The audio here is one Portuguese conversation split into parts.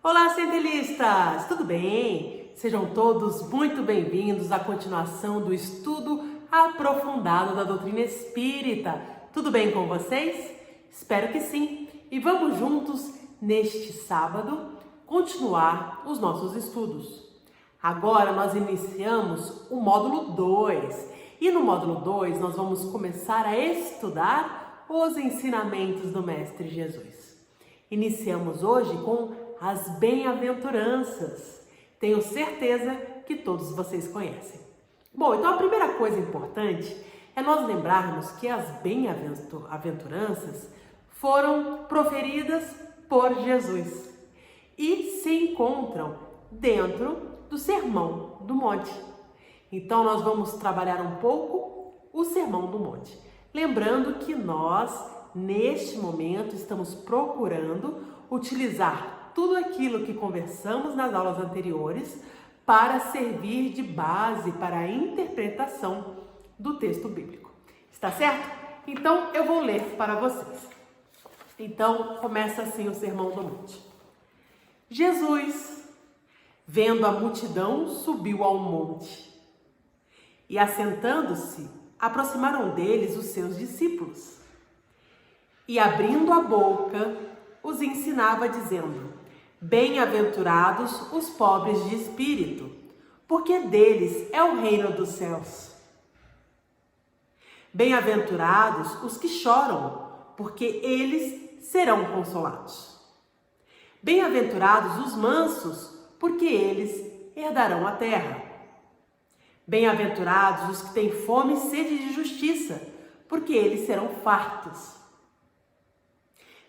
Olá, centelistas! Tudo bem? Sejam todos muito bem-vindos à continuação do estudo aprofundado da doutrina espírita. Tudo bem com vocês? Espero que sim! E vamos juntos, neste sábado, continuar os nossos estudos. Agora nós iniciamos o módulo 2. E no módulo 2 nós vamos começar a estudar os ensinamentos do Mestre Jesus. Iniciamos hoje com as bem-aventuranças. Tenho certeza que todos vocês conhecem. Bom, então a primeira coisa importante é nós lembrarmos que as bem-aventuranças foram proferidas por Jesus e se encontram dentro do Sermão do Monte. Então nós vamos trabalhar um pouco o Sermão do Monte. Lembrando que nós, neste momento, estamos procurando utilizar tudo aquilo que conversamos nas aulas anteriores para servir de base para a interpretação do texto bíblico. Está certo? Então, eu vou ler para vocês. Então, começa assim o Sermão do Monte. Jesus, vendo a multidão, subiu ao monte. E, assentando-se, aproximaram deles os seus discípulos. E, abrindo a boca, os ensinava, dizendo: Bem-aventurados os pobres de espírito, porque deles é o reino dos céus. Bem-aventurados os que choram, porque eles serão consolados. Bem-aventurados os mansos, porque eles herdarão a terra. Bem-aventurados os que têm fome e sede de justiça, porque eles serão fartos.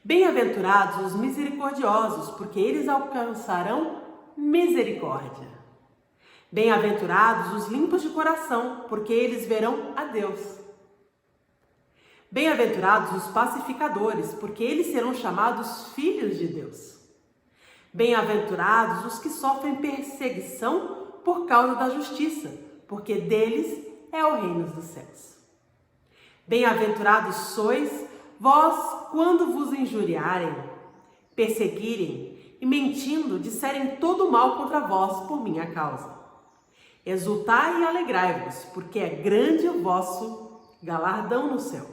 Bem-aventurados os misericordiosos, porque eles alcançarão misericórdia. Bem-aventurados os limpos de coração, porque eles verão a Deus. Bem-aventurados os pacificadores, porque eles serão chamados filhos de Deus. Bem-aventurados os que sofrem perseguição por causa da justiça, porque deles é o reino dos céus. Bem-aventurados sois vós, quando vos injuriarem, perseguirem e mentindo, disserem todo mal contra vós por minha causa. Exultai e alegrai-vos, porque é grande o vosso galardão no céu.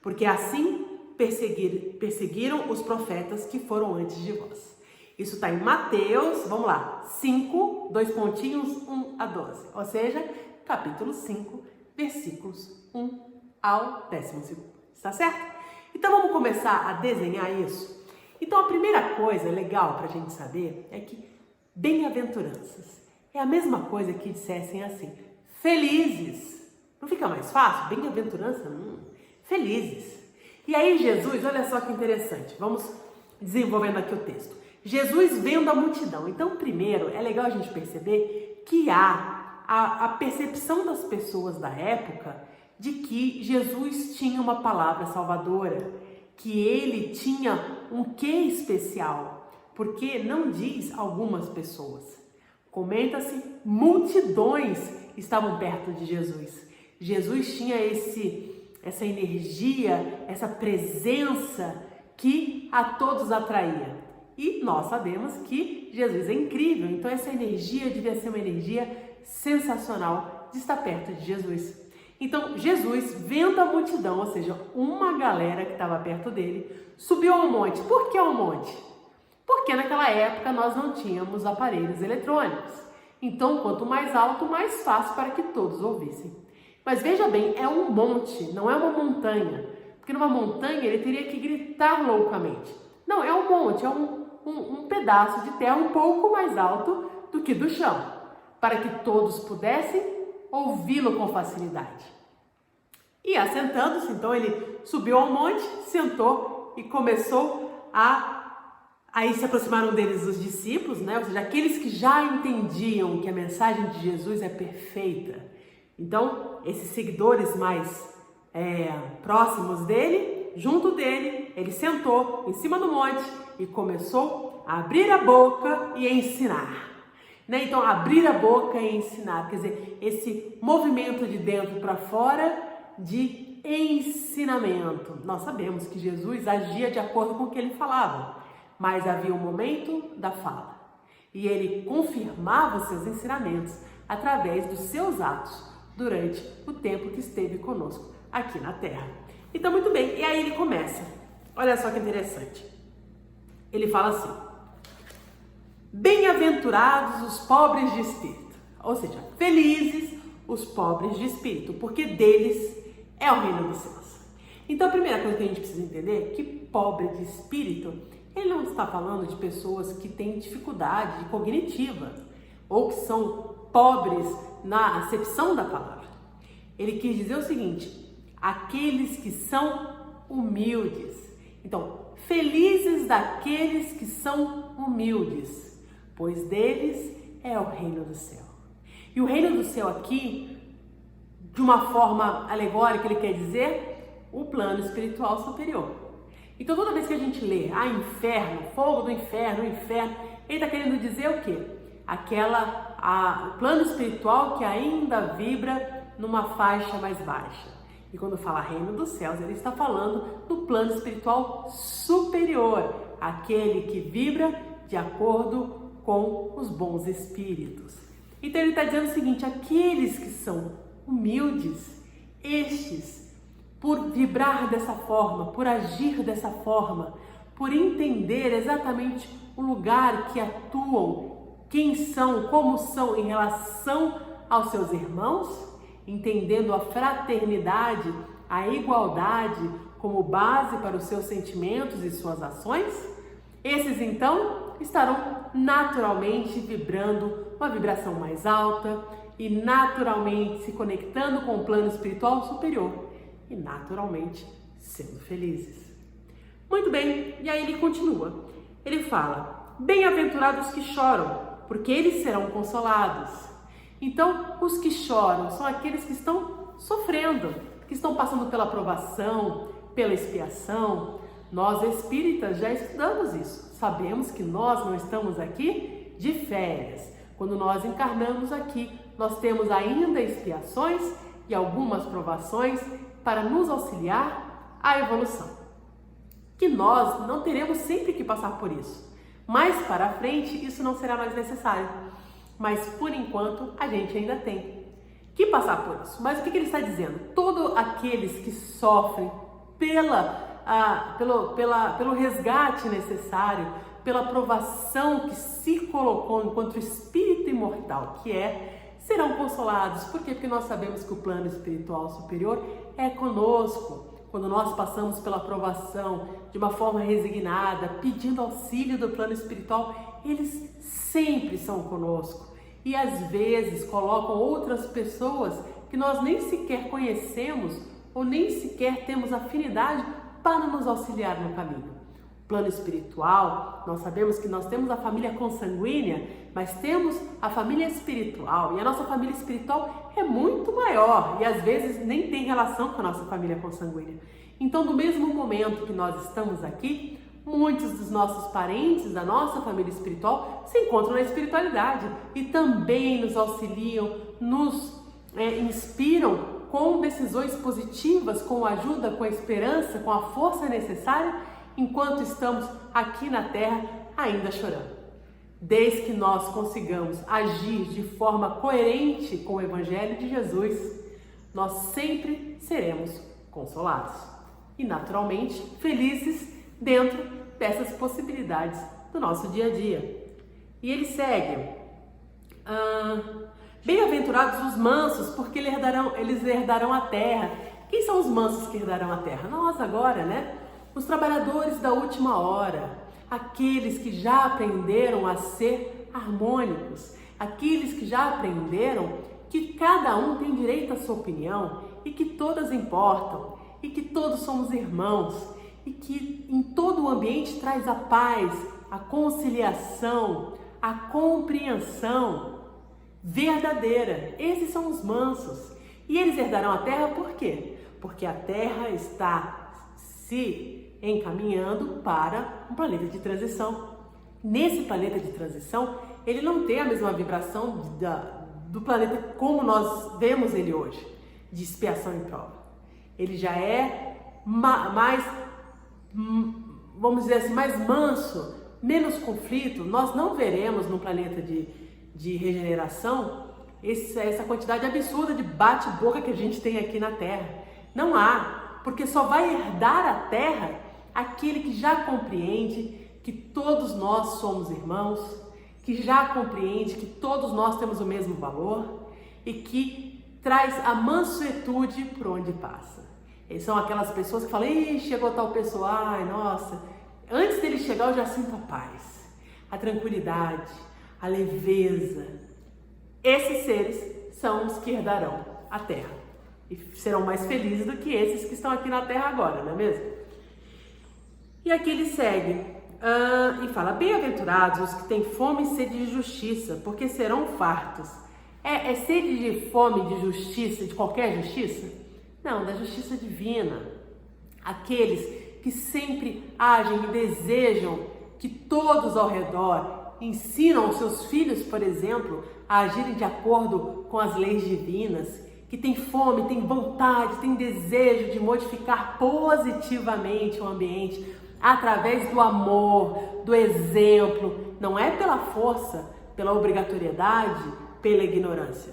Porque assim perseguiram os profetas que foram antes de vós. Isso está em Mateus, vamos lá, 5, 2 pontinhos, 1 a 12. Ou seja, capítulo 5, versículos 1 ao 12. Está certo? Então vamos começar a desenhar isso? Então a primeira coisa legal para a gente saber é que bem-aventuranças é a mesma coisa que dissessem assim, felizes. Não fica mais fácil? Bem-aventurança? Felizes. E aí Jesus, olha só que interessante, vamos desenvolvendo aqui o texto. Jesus vendo a multidão. Então primeiro é legal a gente perceber que há a percepção das pessoas da época de que Jesus tinha uma palavra salvadora, que ele tinha um quê especial, porque não diz algumas pessoas. Comenta-se, multidões estavam perto de Jesus. Jesus tinha essa energia, essa presença que a todos atraía. E nós sabemos que Jesus é incrível, então essa energia devia ser uma energia sensacional de estar perto de Jesus. Então, Jesus, vendo a multidão, ou seja, uma galera que estava perto dele, subiu ao monte. Por que ao monte? Porque naquela época nós não tínhamos aparelhos eletrônicos. Então, quanto mais alto, mais fácil para que todos ouvissem. Mas veja bem, é um monte, não é uma montanha. Porque numa montanha ele teria que gritar loucamente. Não, é um monte, é um pedaço de terra um pouco mais alto do que do chão, para que todos pudessem ouvi-lo com facilidade. E assentando-se, então ele subiu ao monte, sentou e começou aí se aproximaram deles os discípulos, né? Ou seja, aqueles que já entendiam que a mensagem de Jesus é perfeita. Então, esses seguidores mais próximos dele, junto dele, ele sentou em cima do monte e começou a abrir a boca e a ensinar. Então, abrir a boca e ensinar, quer dizer, esse movimento de dentro para fora de ensinamento. Nós sabemos que Jesus agia de acordo com o que ele falava, mas havia o momento da fala. E ele confirmava os seus ensinamentos através dos seus atos durante o tempo que esteve conosco aqui na Terra. Então, muito bem, e aí ele começa. Olha só que interessante. Ele fala assim: bem-aventurados os pobres de espírito, ou seja, felizes os pobres de espírito, porque deles é o reino dos céus. Então, a primeira coisa que a gente precisa entender é que pobre de espírito, ele não está falando de pessoas que têm dificuldade cognitiva ou que são pobres na acepção da palavra. Ele quis dizer o seguinte: aqueles que são humildes. Então, felizes daqueles que são humildes, pois deles é o reino do céu. E o reino do céu aqui, de uma forma alegórica, ele quer dizer o plano espiritual superior. Então, toda vez que a gente lê inferno, fogo do inferno, o inferno, ele está querendo dizer o quê? O plano espiritual que ainda vibra numa faixa mais baixa. E quando fala reino dos céus, ele está falando do plano espiritual superior, aquele que vibra de acordo com os bons espíritos. Então ele está dizendo o seguinte: aqueles que são humildes, estes, por vibrar dessa forma, por agir dessa forma, por entender exatamente o lugar que atuam, quem são, como são em relação aos seus irmãos, entendendo a fraternidade, a igualdade como base para os seus sentimentos e suas ações, esses então estarão naturalmente vibrando uma vibração mais alta e naturalmente se conectando com o plano espiritual superior e naturalmente sendo felizes. Muito bem, e aí ele continua. Ele fala: bem-aventurados que choram, porque eles serão consolados. Então, os que choram são aqueles que estão sofrendo, que estão passando pela provação, pela expiação. Nós espíritas já estudamos isso. Sabemos que nós não estamos aqui de férias. Quando nós encarnamos aqui, nós temos ainda expiações e algumas provações para nos auxiliar à evolução. Que nós não teremos sempre que passar por isso. Mais para frente, isso não será mais necessário. Mas, por enquanto, a gente ainda tem que passar por isso. Mas o que ele está dizendo? Todos aqueles que sofrem pelo resgate necessário, pela provação que se colocou enquanto espírito imortal que serão consolados. Por quê? Porque nós sabemos que o plano espiritual superior é conosco. Quando nós passamos pela provação de uma forma resignada, pedindo auxílio do plano espiritual, eles sempre são conosco. E às vezes colocam outras pessoas que nós nem sequer conhecemos ou nem sequer temos afinidade para nos auxiliar no caminho. Plano espiritual, nós sabemos que nós temos a família consanguínea, mas temos a família espiritual, e a nossa família espiritual é muito maior e às vezes nem tem relação com a nossa família consanguínea. Então, no mesmo momento que nós estamos aqui, muitos dos nossos parentes da nossa família espiritual se encontram na espiritualidade e também nos auxiliam, nos inspiram com decisões positivas, com a ajuda, com a esperança, com a força necessária, enquanto estamos aqui na Terra ainda chorando. Desde que nós consigamos agir de forma coerente com o Evangelho de Jesus, nós sempre seremos consolados e naturalmente felizes dentro dessas possibilidades do nosso dia a dia. E ele segue: bem-aventurados os mansos, porque eles herdarão a terra. Quem são os mansos que herdarão a terra? Nós agora, né? Os trabalhadores da última hora, aqueles que já aprenderam a ser harmônicos, aqueles que já aprenderam que cada um tem direito à sua opinião e que todas importam e que todos somos irmãos e que em todo o ambiente traz a paz, a conciliação, a compreensão verdadeira. Esses são os mansos. E eles herdarão a terra por quê? Porque a terra está se encaminhando para um planeta de transição. Nesse planeta de transição, ele não tem a mesma vibração do planeta como nós vemos ele hoje, de expiação e prova. Ele já é mais, vamos dizer assim, mais manso, menos conflito, nós não veremos no planeta de regeneração essa quantidade absurda de bate-boca que a gente tem aqui na Terra. Não há, porque só vai herdar a Terra aquele que já compreende que todos nós somos irmãos, que já compreende que todos nós temos o mesmo valor e que traz a mansuetude por onde passa. E são aquelas pessoas que falam, ih, chegou tal pessoa, ai, nossa, antes dele chegar eu já sinto a paz, a tranquilidade, a leveza. Esses seres são os que herdarão a Terra e serão mais felizes do que esses que estão aqui na Terra agora, não é mesmo? E aqui ele segue e fala, bem-aventurados os que têm fome e sede de justiça, porque serão fartos. É sede de fome de justiça, de qualquer justiça? Não, da justiça divina. Aqueles que sempre agem e desejam que todos ao redor ensinam os seus filhos, por exemplo, a agirem de acordo com as leis divinas, que têm fome, têm vontade, têm desejo de modificar positivamente o ambiente através do amor, do exemplo, não é pela força, pela obrigatoriedade, pela ignorância.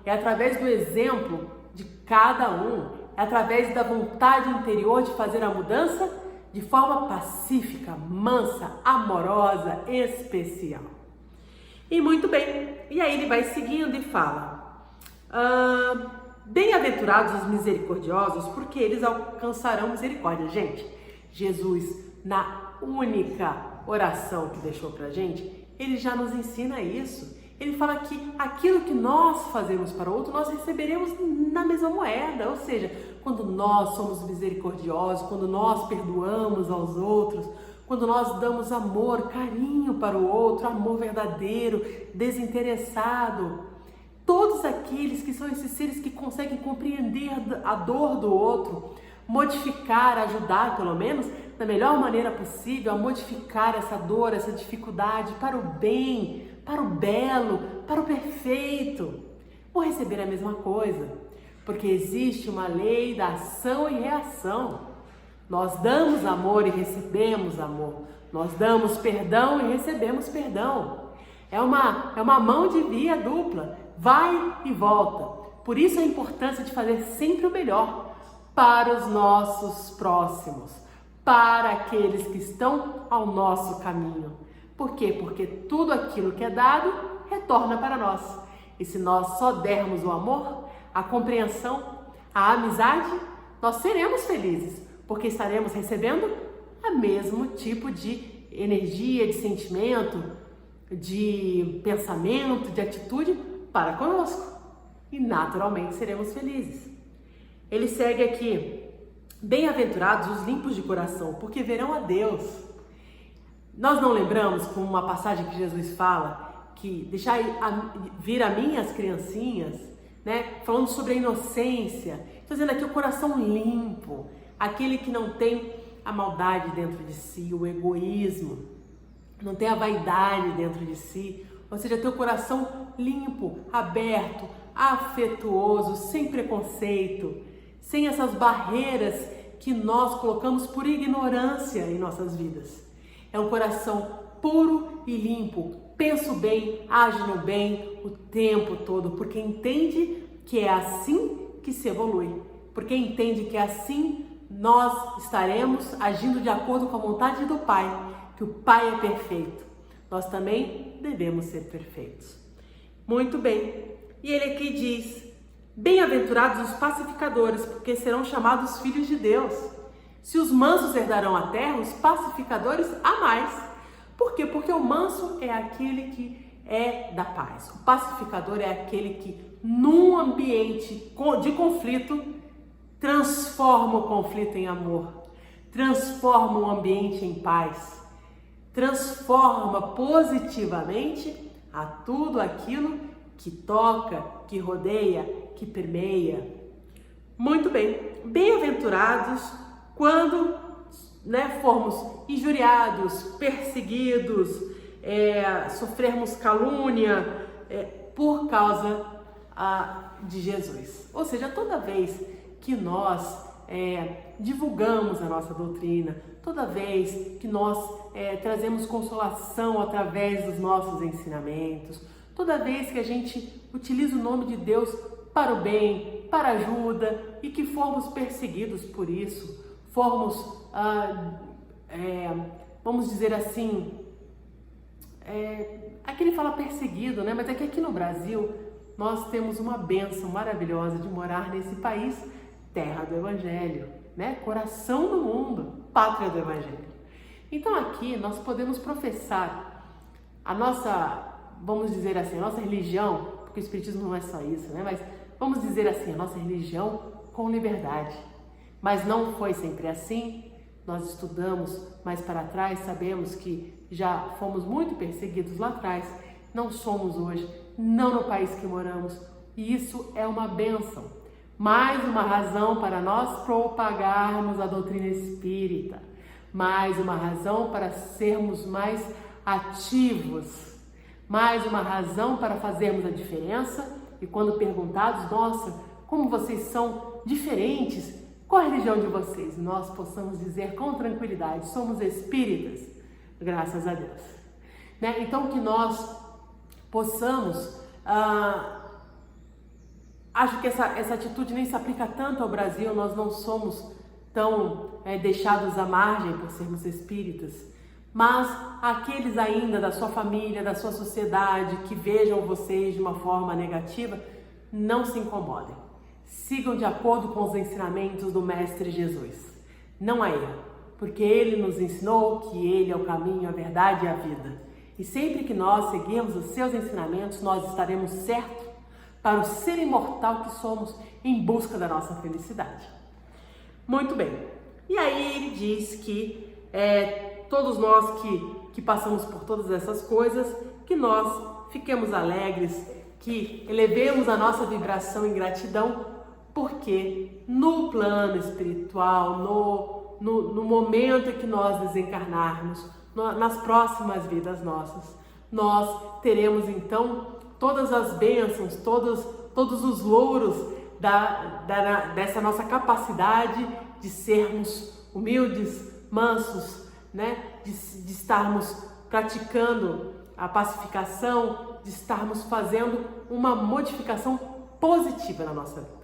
É através do exemplo de cada um, é através da vontade interior de fazer a mudança de forma pacífica, mansa, amorosa, especial. E muito bem, e aí ele vai seguindo e fala, bem-aventurados os misericordiosos, porque eles alcançarão misericórdia. Gente, Jesus, na única oração que deixou pra gente, ele já nos ensina isso. Ele fala que aquilo que nós fazemos para o outro, nós receberemos na mesma moeda. Ou seja, quando nós somos misericordiosos, quando nós perdoamos aos outros, quando nós damos amor, carinho para o outro, amor verdadeiro, desinteressado, todos aqueles que são esses seres que conseguem compreender a dor do outro, modificar, ajudar pelo menos, da melhor maneira possível, a modificar essa dor, essa dificuldade para o bem, para o belo, para o perfeito, vou receber a mesma coisa, porque existe uma lei da ação e reação. Nós damos amor e recebemos amor, nós damos perdão e recebemos perdão. É uma mão de via dupla, vai e volta. Por isso a importância de fazer sempre o melhor para os nossos próximos, para aqueles que estão ao nosso caminho. Por quê? Porque tudo aquilo que é dado retorna para nós. E se nós só dermos o amor, a compreensão, a amizade, nós seremos felizes, porque estaremos recebendo o mesmo tipo de energia, de sentimento, de pensamento, de atitude para conosco. E naturalmente seremos felizes. Ele segue aqui, bem-aventurados os limpos de coração, porque verão a Deus. Nós não lembramos com uma passagem que Jesus fala, que deixai vir a mim as criancinhas, né? Falando sobre a inocência, fazendo aqui o coração limpo, aquele que não tem a maldade dentro de si, o egoísmo, não tem a vaidade dentro de si, ou seja, ter o coração limpo, aberto, afetuoso, sem preconceito, sem essas barreiras que nós colocamos por ignorância em nossas vidas. É um coração puro e limpo, pensa o bem, age no bem o tempo todo, porque entende que é assim que se evolui, porque entende que assim nós estaremos agindo de acordo com a vontade do Pai, que o Pai é perfeito. Nós também devemos ser perfeitos. Muito bem. E ele aqui diz, bem-aventurados os pacificadores, porque serão chamados filhos de Deus. Se os mansos herdarão a terra, os pacificadores a mais. Por quê? Porque o manso é aquele que é da paz. O pacificador é aquele que, num ambiente de conflito, transforma o conflito em amor, transforma o ambiente em paz, transforma positivamente a tudo aquilo que toca, que rodeia, que permeia. Muito bem, bem-aventurados quando formos injuriados, perseguidos, sofrermos calúnia por causa de Jesus. Ou seja, toda vez que nós divulgamos a nossa doutrina, toda vez que nós trazemos consolação através dos nossos ensinamentos, toda vez que a gente utiliza o nome de Deus para o bem, para a ajuda e que formos perseguidos por isso, formos, vamos dizer assim, aqui ele fala perseguido, né? Mas é que aqui no Brasil nós temos uma bênção maravilhosa de morar nesse país, terra do Evangelho, né? Coração do mundo, pátria do Evangelho. Então aqui nós podemos professar a nossa, vamos dizer assim, a nossa religião, porque o Espiritismo não é só isso, né? Mas vamos dizer assim, a nossa religião com liberdade. Mas não foi sempre assim. Nós estudamos mais para trás, sabemos que já fomos muito perseguidos lá atrás, não somos hoje, não no país que moramos, e isso é uma bênção. Mais uma razão para nós propagarmos a doutrina espírita, mais uma razão para sermos mais ativos, mais uma razão para fazermos a diferença. E quando perguntados, nossa, como vocês são diferentes, qual a religião de vocês? Nós possamos dizer com tranquilidade, somos espíritas, graças a Deus. Né? Então que nós possamos, acho que essa atitude nem se aplica tanto ao Brasil, nós não somos tão deixados à margem por sermos espíritas, mas aqueles ainda da sua família, da sua sociedade, que vejam vocês de uma forma negativa, não se incomodem. Sigam de acordo com os ensinamentos do Mestre Jesus. Não há erro, porque Ele nos ensinou que Ele é o caminho, a verdade e a vida. E sempre que nós seguirmos os seus ensinamentos, nós estaremos certos para o ser imortal que somos em busca da nossa felicidade. Muito bem. E aí ele diz que todos nós que passamos por todas essas coisas, que nós fiquemos alegres, que elevemos a nossa vibração em gratidão, porque no plano espiritual, no momento em que nós desencarnarmos, nas próximas vidas nossas, nós teremos então todas as bênçãos, todos os louros dessa nossa capacidade de sermos humildes, mansos, né? De estarmos praticando a pacificação, de estarmos fazendo uma modificação positiva na nossa vida.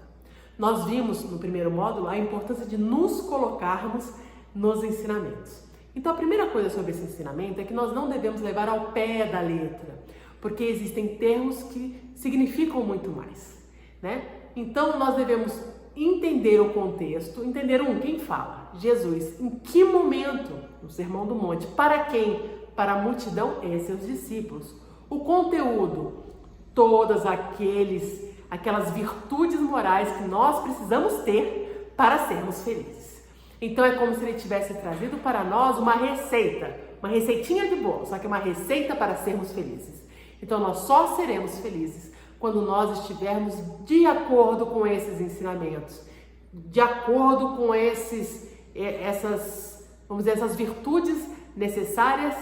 Nós vimos no primeiro módulo a importância de nos colocarmos nos ensinamentos. Então a primeira coisa sobre esse ensinamento é que nós não devemos levar ao pé da letra, porque existem termos que significam muito mais, né? Então nós devemos entender o contexto, entender quem fala? Jesus. Em que momento? No Sermão do Monte. Para quem? Para a multidão e seus discípulos. O conteúdo, todas aquelas virtudes morais que nós precisamos ter para sermos felizes. Então é como se ele tivesse trazido para nós uma receita, uma receitinha de bolo, só que uma receita para sermos felizes. Então nós só seremos felizes quando nós estivermos de acordo com esses ensinamentos, de acordo com essas virtudes necessárias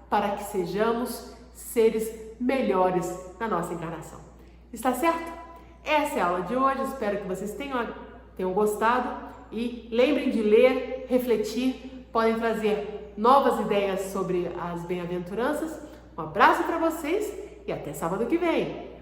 para que sejamos seres melhores na nossa encarnação. Está certo? Essa é a aula de hoje, espero que vocês tenham gostado e lembrem de ler, refletir, podem trazer novas ideias sobre as bem-aventuranças. Um abraço para vocês e até sábado que vem!